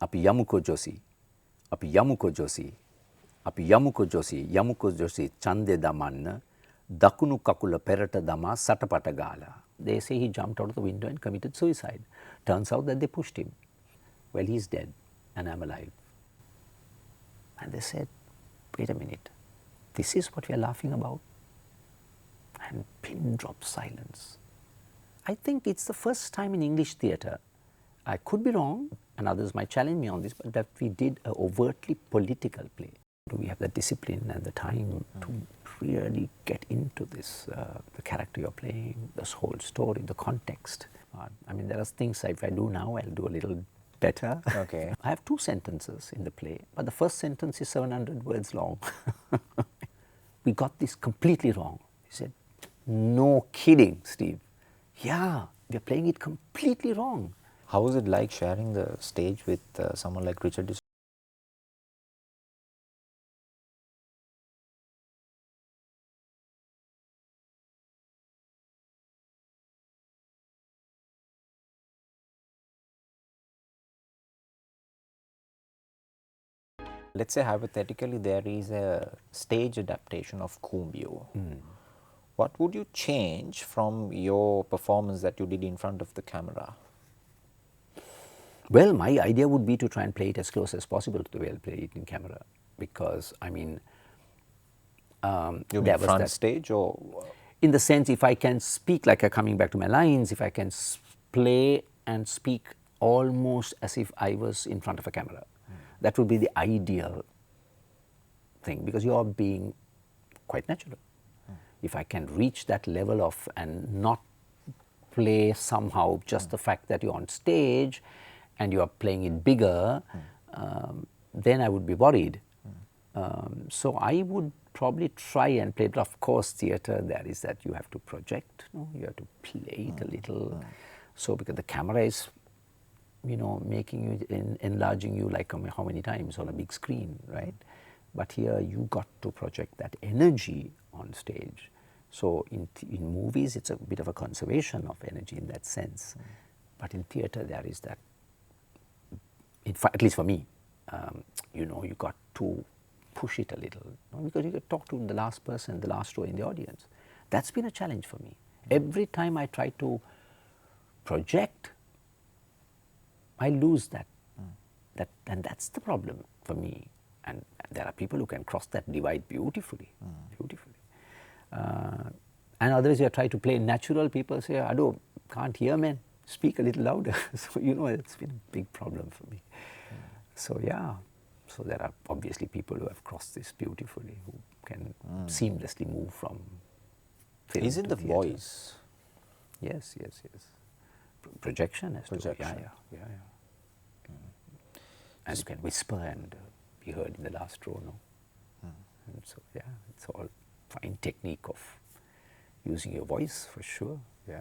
Api yamuko josi, api yamuko josi, api yamuko josi, chande damanna, dakunu kakula perata dama satapata gala. They say he jumped out of the window and committed suicide. Turns out that they pushed him. Well, he's dead and I'm alive. And they said, wait a minute, this is what we are laughing about? And pin drop silence. I think it's the first time in English theatre, I could be wrong, and others might challenge me on this, but that we did an overtly political play. Do we have the discipline and the time to really get into this, the character you're playing, this whole story, the context? I mean, there are things if I do now, I'll do a little better. Okay. I have 2 sentences in the play, but the first sentence is 700 words long. We got this completely wrong. He said, no kidding, Steve. Yeah, we're playing it completely wrong. How was it like sharing the stage with someone like Richard? Let's say hypothetically there is a stage adaptation of Kumbio. What would you change from your performance that you did in front of the camera? Well, my idea would be to try and play it as close as possible to the way I'll play it in camera, because I mean, You mean front stage or? In the sense, if I can speak, like coming back to my lines, if I can play and speak almost as if I was in front of a camera, that would be the ideal thing, because you are being quite natural. If I can reach that level of and not play somehow just the fact that you're on stage and you are playing it bigger, then I would be worried. So I would probably try and play, but of course theatre, there is that you have to project, you have to play it a little. So because the camera is, you know, making you, enlarging you like how many times on a big screen, right? But here you got to project that energy on stage. So in movies, it's a bit of a conservation of energy in that sense. But in theatre, there is that, at least for me, you know, you got to push it a little, because you could talk to the last person, the last row in the audience. That's been a challenge for me. Every time I try to project, I lose that. And that's the problem for me. And there are people who can cross that divide beautifully, beautifully. And others, you try to play natural, people say, Ado, can't hear, man, speak a little louder. So, you know, it's been a big problem for me. So, yeah. So there are obviously people who have crossed this beautifully, who can seamlessly move from film Is it to the theatre. voice? Yes, yes, yes. Projection has Projection. to, yeah. And you can whisper and be heard in the last row, no? And so, yeah, it's all fine technique of using your voice, for sure, yeah.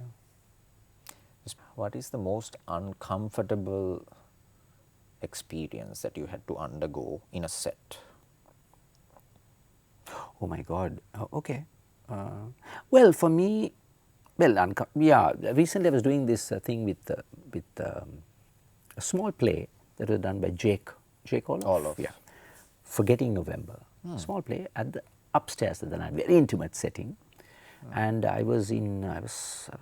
What is the most uncomfortable experience that you had to undergo in a set? Oh my God, okay. Well, for me, well, yeah, recently I was doing this thing with a small play that was done by Jake Olof. Yeah. Forgetting November. Small play at the upstairs at the night, very intimate setting. And I was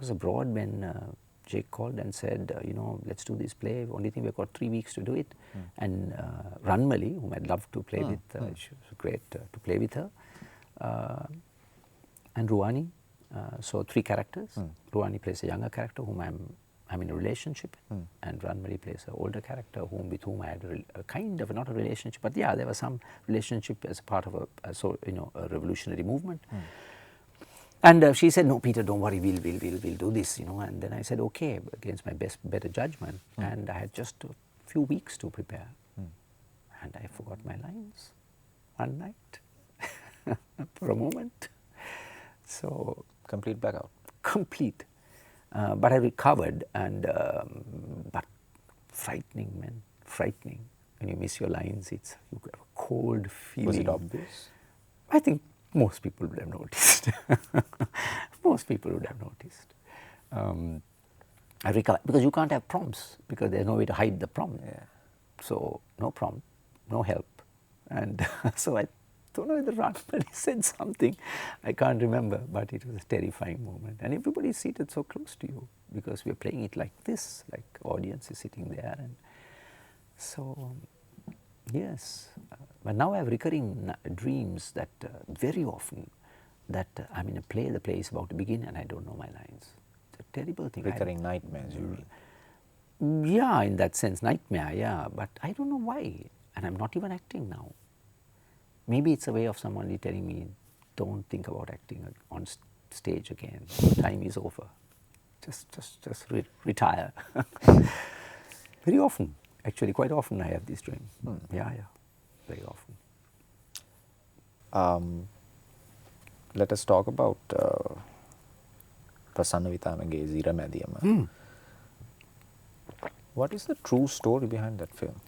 abroad when Jake called and said, you know, let's do this play. Only thing, we've got 3 weeks to do it. And Ranmali, whom I'd love to play with, she was great to play with her. And Ruani, so 3 characters. Ruani plays a younger character whom I'm in a relationship with, and Ranmali plays an older character with whom I had a kind of, not a relationship, but yeah, there was some relationship as a part of a revolutionary movement. And she said, no, Peter, don't worry, we'll do this, you know. And then I said, okay, against my better judgment. And I had just a few weeks to prepare. And I forgot my lines one night for a moment. So Complete blackout. Complete. But I recovered, and but frightening, man, frightening. When you miss your lines, you have a cold feeling. Was it obvious? I think most people would have noticed. Most people would have noticed. I recovered, because you can't have prompts, because there's no way to hide the prompt. Yeah. So no prompt, no help. And so I don't know whether Ranmani said something, I can't remember, but it was a terrifying moment. And everybody is seated so close to you because we are playing it like this, like audience is sitting there. And so, yes, but now I have recurring dreams that very often that I'm in a play, the play is about to begin and I don't know my lines. It's a terrible thing. Recurring nightmares, you mean? Yeah, in that sense, nightmare, yeah, but I don't know why. And I'm not even acting now. Maybe it's a way of someone telling me, don't think about acting on stage again. Time is over. Just retire. Very often, actually, quite often I have this dream. Yeah, very often. Let us talk about Prasanna Vitanage Zira Madhyama. What is the true story behind that film?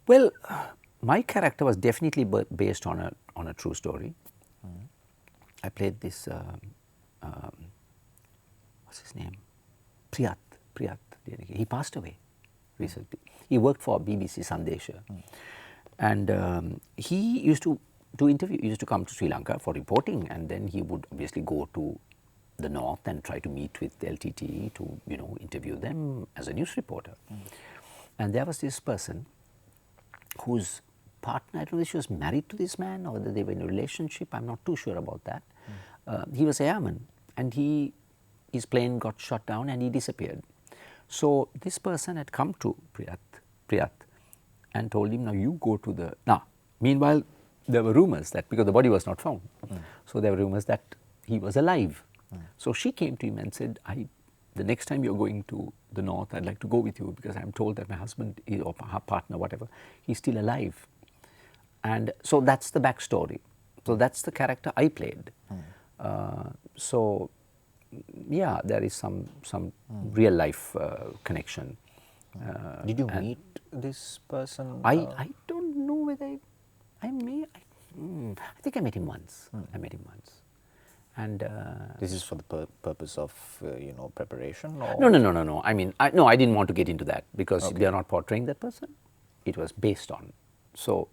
Well, my character was definitely based on a true story. I played this, what's his name? Priyat. He passed away recently. He worked for BBC Sandesha. And he used to do interview. He used to come to Sri Lanka for reporting, and then he would obviously go to the north and try to meet with LTT to, interview them as a news reporter. And there was this person whose partner, I don't know if she was married to this man or whether they were in a relationship, I'm not too sure about that. He was a airman, and his plane got shot down and he disappeared. So this person had come to Priyat and told him, now you go to the... Now, meanwhile, there were rumors that, because the body was not found, so there were rumors that he was alive. So she came to him and said, the next time you're going to the north, I'd like to go with you because I'm told that my husband or her partner, whatever, he's still alive. And so that's the backstory. So that's the character I played. So, yeah, there is some real life connection. Did you meet this person? I don't know whether I think I met him once. And this is for the purpose of preparation? Or? No. I mean, I didn't want to get into that because they are not portraying that person. It was based on. So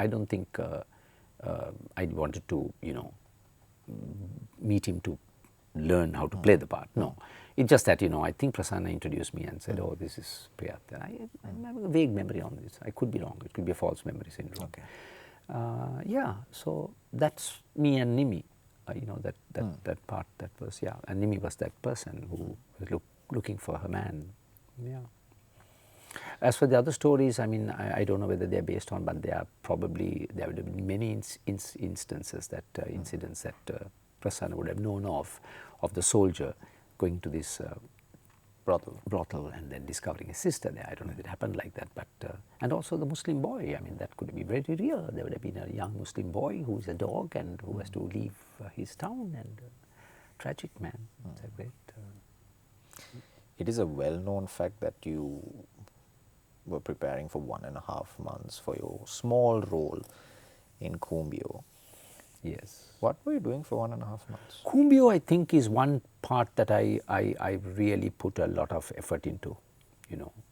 I don't think I wanted to, meet him to learn how to play the part. No, it's just that I think Prasanna introduced me and said, "Oh, this is Priyat." I have a vague memory on this. I could be wrong. It could be a false memory syndrome. Okay. Yeah. So that's me and Nimi. That part, that was, and Nimi was that person who was looking for her man. Yeah. As for the other stories, I mean, I don't know whether they're based on, but there would have been many instances that, incidents that Prasanna would have known of the soldier going to this brothel and then discovering his sister there. I don't know if it happened like that, but, and also the Muslim boy, I mean, that could be very real. There would have been a young Muslim boy who is a dog and who has to leave his town, and tragic man. It's a great... It is a well-known fact that you were preparing for 1.5 months for your small role in Kumbio. Yes. What were you doing for 1.5 months? Kumbio, I think, is one part that I really put a lot of effort into.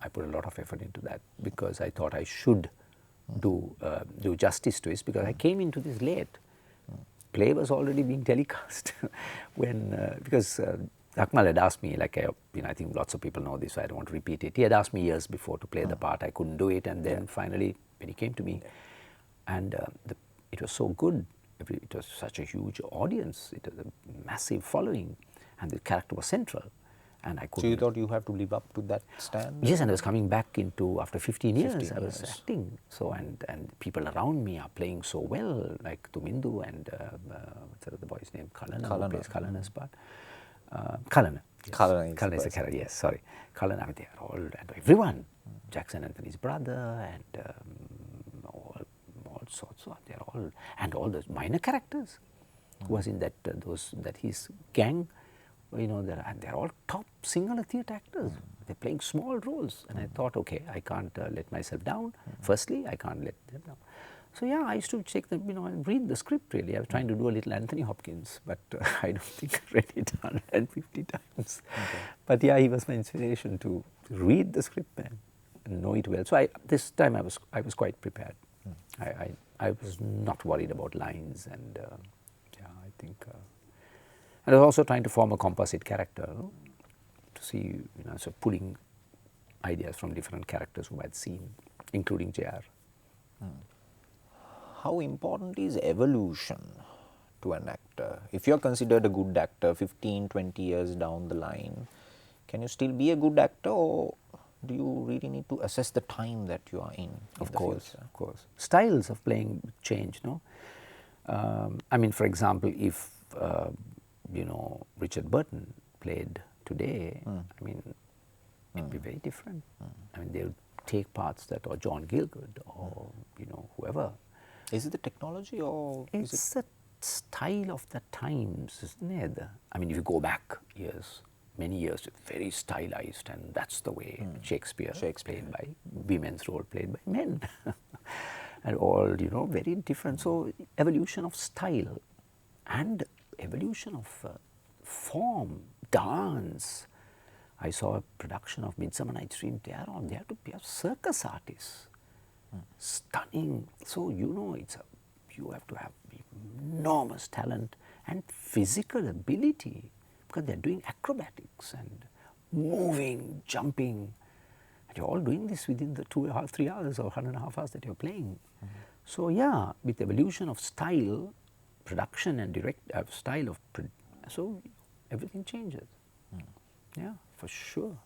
I put a lot of effort into that because I thought I should do justice to it, because I came into this late. Play was already being telecast when because Akmal had asked me, like I think lots of people know this, so I don't want to repeat it. He had asked me years before to play the part. I couldn't do it, and then finally when he came to me, and it was so good. It was such a huge audience. It was a massive following, and the character was central. And I couldn't. So you thought you have to live up to that standard? Yes, and I was coming back into, after 15 years, I was acting. So, and people around me are playing so well, like Tumindu and what's the boy's name? Kalana, who plays Kalana's part. Kalana. Yes. Kalana is a character, yes, sorry. Kalana, they are all, and everyone. Jackson Anthony's brother, and all sorts of, they're all, and all those minor characters who was in that, his gang. They're all top singer theatre actors. They're playing small roles. And I thought, okay, I can't let myself down. Firstly, I can't let them down. So yeah, I used to check them, and read the script really. I was trying to do a little Anthony Hopkins, but I don't think I read it 150 times. Okay. But yeah, he was my inspiration to read the script, man. know it well. So this time I was quite prepared. I was not worried about lines, and yeah, I think. And I was also trying to form a composite character, to see, so pulling ideas from different characters whom I'd seen, including JR. How important is evolution to an actor? If you're considered a good actor 15, 20 years down the line, can you still be a good actor, or do you really need to assess the time that you are in Of the course, future? of course. Styles of playing change, no? I mean, for example, if, Richard Burton played today, I mean, it'd be very different. I mean, they would take parts that, or John Gielgud, or, whoever. Is it the technology, or is It's the style of the times, isn't it? I mean, if you go back years, many years, very stylized, and that's the way Shakespeare played by women's role played by men. And all, very different. So evolution of style and evolution of form, dance. I saw a production of Midsummer Night's Dream. They have to be circus artists. Stunning. So, you have to have enormous talent and physical ability, because they're doing acrobatics and moving, jumping. And you're all doing this within the 2.5, 3 hours or 1.5 hours that you're playing. So yeah, with evolution of style, production and style of, so everything changes. Yeah, for sure.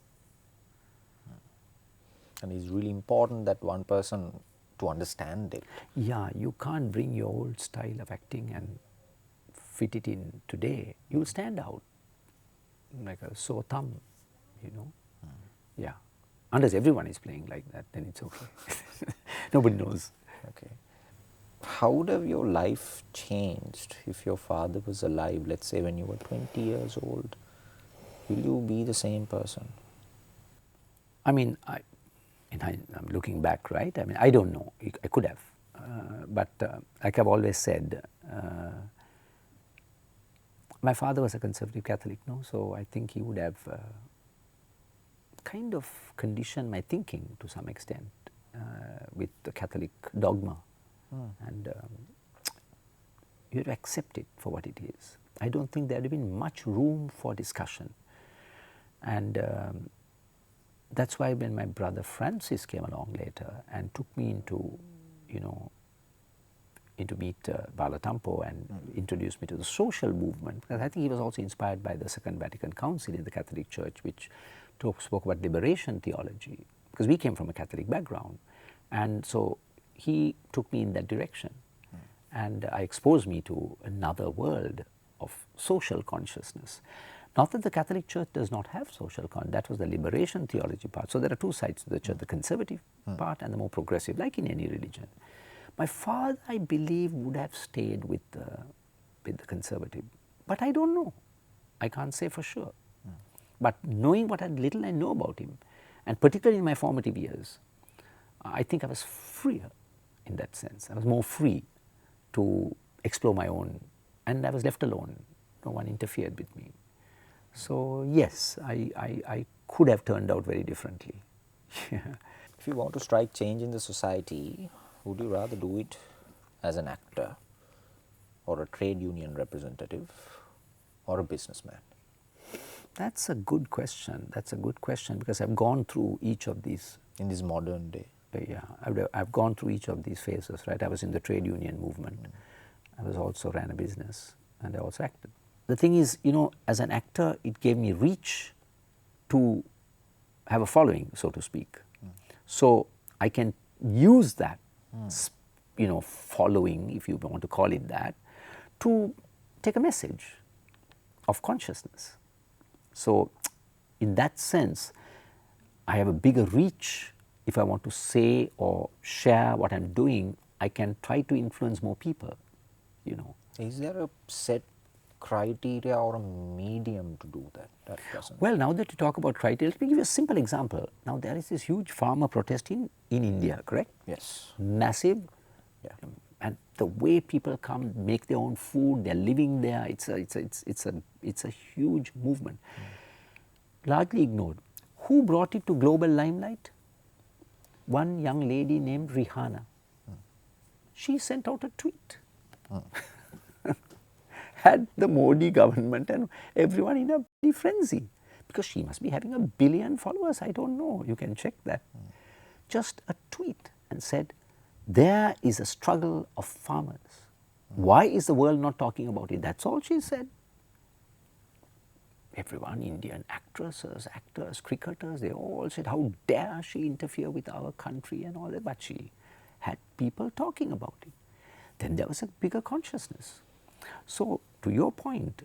And it's really important that one person to understand it. Yeah, you can't bring your old style of acting and fit it in today. You'll stand out like a sore thumb, Yeah. Unless everyone is playing like that, then it's okay. Nobody knows. Okay. How would have your life changed if your father was alive, let's say when you were 20 years old? Will you be the same person? I mean, I'm looking back, right? I mean, I don't know. I could have. But like I've always said, my father was a conservative Catholic, no? So I think he would have kind of conditioned my thinking to some extent with the Catholic dogma. And you have to accept it for what it is. I don't think there would have been much room for discussion. And that's why when my brother Francis came along later and took me into meet Balatampo and introduced me to the social movement, because I think he was also inspired by the Second Vatican Council in the Catholic Church, which spoke about liberation theology, because we came from a Catholic background. And so he took me in that direction. And exposed me to another world of social consciousness. Not that the Catholic Church does not have social consciousness, that was the liberation theology part. So there are two sides to the church, the conservative part and the more progressive, like in any religion. My father, I believe, would have stayed with the conservative. But I don't know. I can't say for sure. But knowing what little I know about him, and particularly in my formative years, I think I was freer in that sense. I was more free to explore my own, and I was left alone. No one interfered with me. So yes, I could have turned out very differently. If you want to strike change in the society, would you rather do it as an actor, or a trade union representative, or a businessman? That's a good question. That's a good question, because I've gone through each of these. In this modern day? Yeah, I've gone through each of these phases, right? I was in the trade union movement. I was also ran a business, and I also acted. The thing is, as an actor, it gave me reach to have a following, so to speak. So I can use that, following, if you want to call it that, to take a message of consciousness. So in that sense, I have a bigger reach. If I want to say or share what I'm doing, I can try to influence more people, Is there a set criteria or a medium to do that? That doesn't. Well, now that you talk about criteria, let me give you a simple example. Now, there is this huge farmer protest in India, correct? Yes. Massive. Yeah. And the way people come, make their own food, they're living there, it's a huge movement. Largely ignored. Who brought it to global limelight? one young lady named Rihanna. She sent out a tweet. Had the Modi government and everyone in a bloody frenzy. Because she must be having 1 billion followers. I don't know. You can check that. Just a tweet and said, there is a struggle of farmers. Why is the world not talking about it? That's all she said. Everyone, Indian actresses, actors, cricketers, they all said, how dare she interfere with our country and all that. But she had people talking about it. Then there was a bigger consciousness. So, to your point,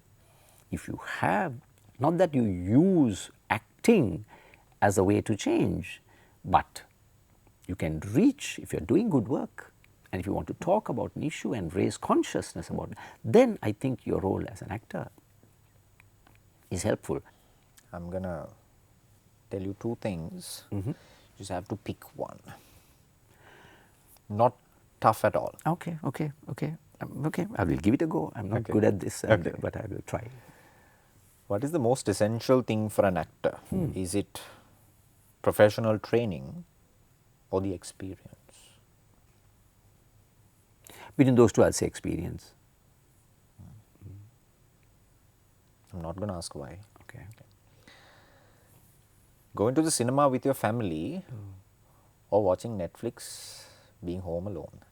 if you have, not that you use acting as a way to change, but you can reach, if you're doing good work, and if you want to talk about an issue and raise consciousness about it, then I think your role as an actor is helpful. I'm going to tell you two things. You just have to pick one. Not tough at all. Okay. I will give it a go. I'm not good at this, but I will try. What is the most essential thing for an actor? Is it professional training or the experience? Between those two, I'll say experience. I'm not going to ask why. Okay. Going to the cinema with your family or watching Netflix being home alone?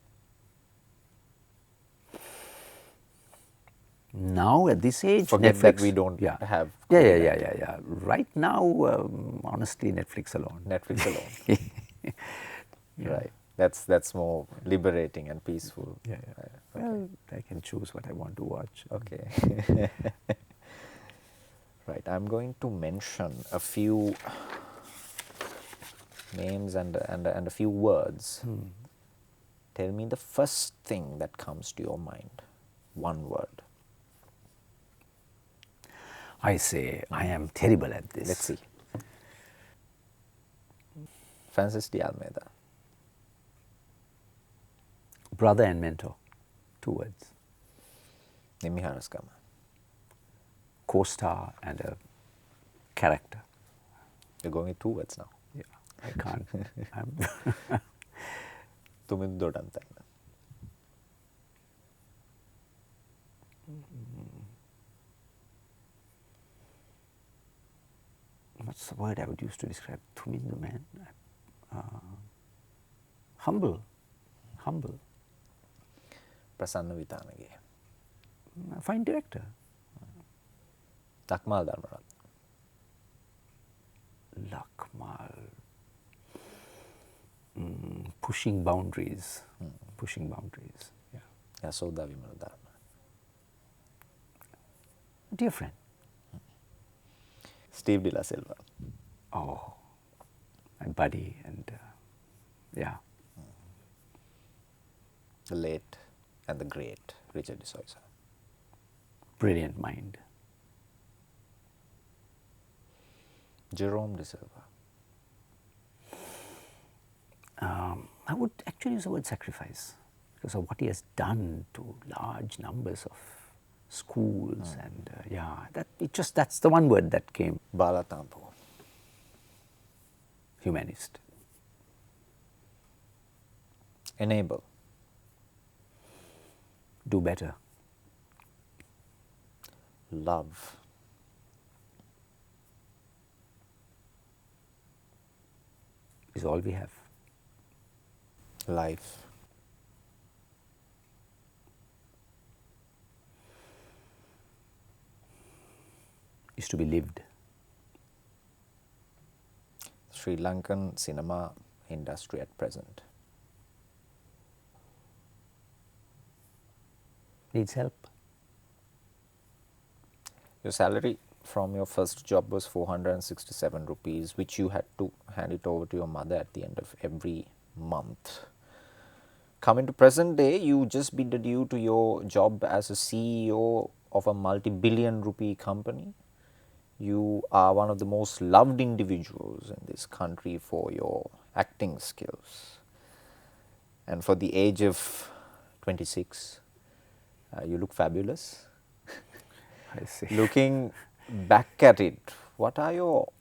Now at this age, Forget Netflix. that we don't have. Yeah. Right now, honestly, Netflix alone. Netflix alone. Right. That's more liberating and peaceful. Yeah. Well, I can choose what I want to watch. Okay. Right. I'm going to mention a few names and a few words. Tell me the first thing that comes to your mind. One word. I say I am terrible at this. Let's see. Francis de Almeida. Brother and mentor. 2 words. Nimi Haraskama. Co-star and a character. You're going with 2 words now. Yeah, I can't. Tumin Dodantan. What's the word I would use to describe Tumindu, man? Humble. Prasanna Vitanage. A fine director. Lakmal Dharmarat. Lakmal. Pushing boundaries. Yeah. Yasoda Vimal Dharma. Dear friend. Steve De La Silva. Oh, my buddy, and yeah. The late and the great Richard de Souza. Brilliant mind. Jerome De Silva. I would actually use the word sacrifice because of what he has done to large numbers of schools and that's the one word that came. Bala Tampo. Humanist. Enable. Do better. Love. Is all we have. Life. Is to be lived. Sri Lankan cinema industry at present. Needs help. Your salary from your first job was 467 rupees, which you had to hand it over to your mother at the end of every month. Coming to present day, you just bid adieu to your job as a CEO of a multi-billion rupee company. You are one of the most loved individuals in this country for your acting skills. And for the age of 26, you look fabulous. I see. Looking back at it, what are your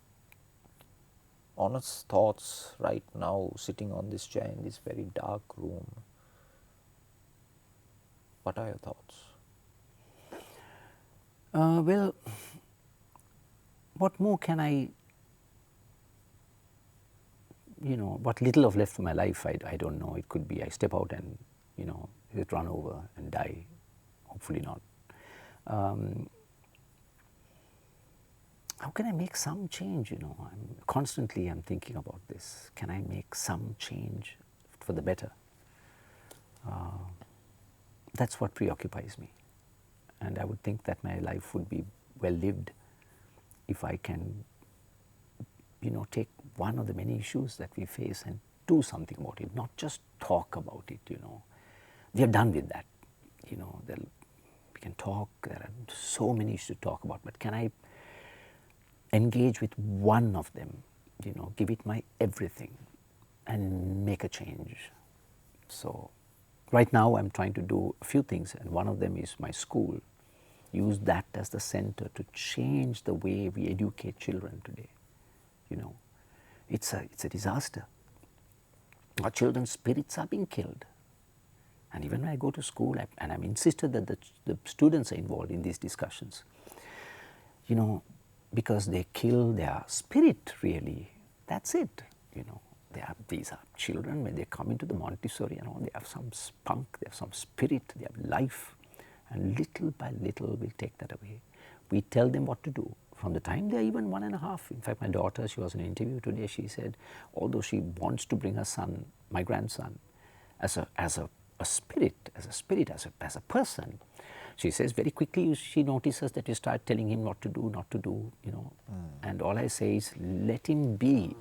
honest thoughts right now, sitting on this chair in this very dark room. What are your thoughts? Well, what more can I, what little of left of my life, I don't know. It could be I step out and, get run over and die. Hopefully not. How can I make some change, Constantly I'm thinking about this. Can I make some change for the better? That's what preoccupies me. And I would think that my life would be well lived if I can, take one of the many issues that we face and do something about it, not just talk about it, We are done with that, we can talk, there are so many issues to talk about, but can I engage with one of them, give it my everything and make a change. So right now I'm trying to do a few things, and one of them is my school. Use that as the center to change the way we educate children today. It's a disaster. Our children's spirits are being killed. And even when I go to school, and I'm insisted that the students are involved in these discussions, because they kill their spirit, really. That's it, These are children, when they come into the Montessori and all, they have some spunk, they have some spirit, they have life. And little by little, we'll take that away. We tell them what to do from the time they're even 1.5. In fact, my daughter, she was in an interview today, she said, although she wants to bring her son, my grandson, as a spirit, as a person, she says very quickly she notices that you start telling him not to do, And all I say is, let him be.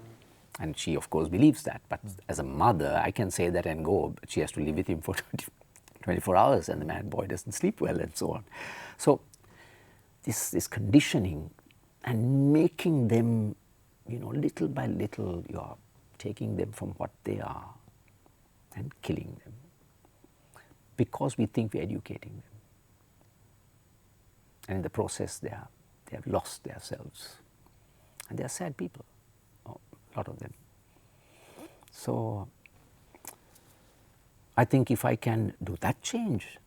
And she, of course, believes that. But as a mother, I can say that and go, but she has to live with him for 24 hours, and the mad boy doesn't sleep well, and so on. So this conditioning and making them, little by little, you are taking them from what they are and killing them, because we think we're educating them. And in the process, they have lost themselves. And they are sad people, a lot of them. So I think if I can do that change,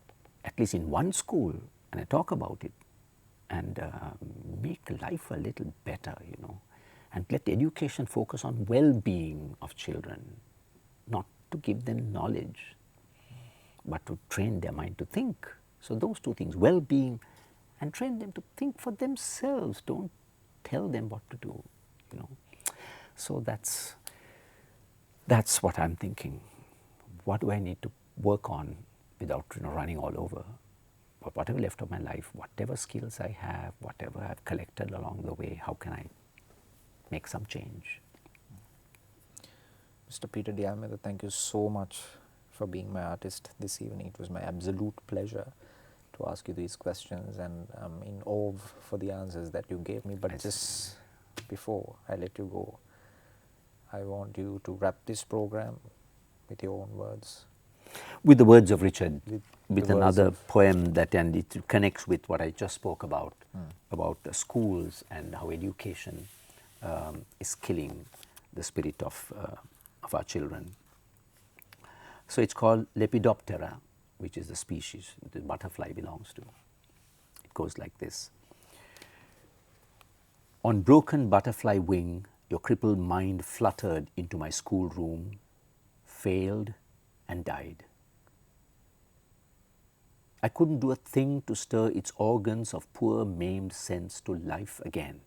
at least in one school, and I talk about it, and make life a little better, and let education focus on well-being of children, not to give them knowledge, but to train their mind to think. So those two things, well-being, and train them to think for themselves. Don't tell them what to do, So that's what I'm thinking. What do I need to work on without running all over? But whatever left of my life, whatever skills I have, whatever I've collected along the way, how can I make some change? Mr. Peter D. Almeida, thank you so much for being my artist this evening. It was my absolute pleasure to ask you these questions, and I'm in awe for the answers that you gave me. But just before I let you go, I want you to wrap this program with your own words. With the words of Richard, with the another poem that, and it connects with what I just spoke about the schools and how education is killing the spirit of our children. So it's called Lepidoptera, which is the species the butterfly belongs to. It goes like this. On broken butterfly wing, your crippled mind fluttered into my schoolroom, failed and died. I couldn't do a thing to stir its organs of poor maimed sense to life again.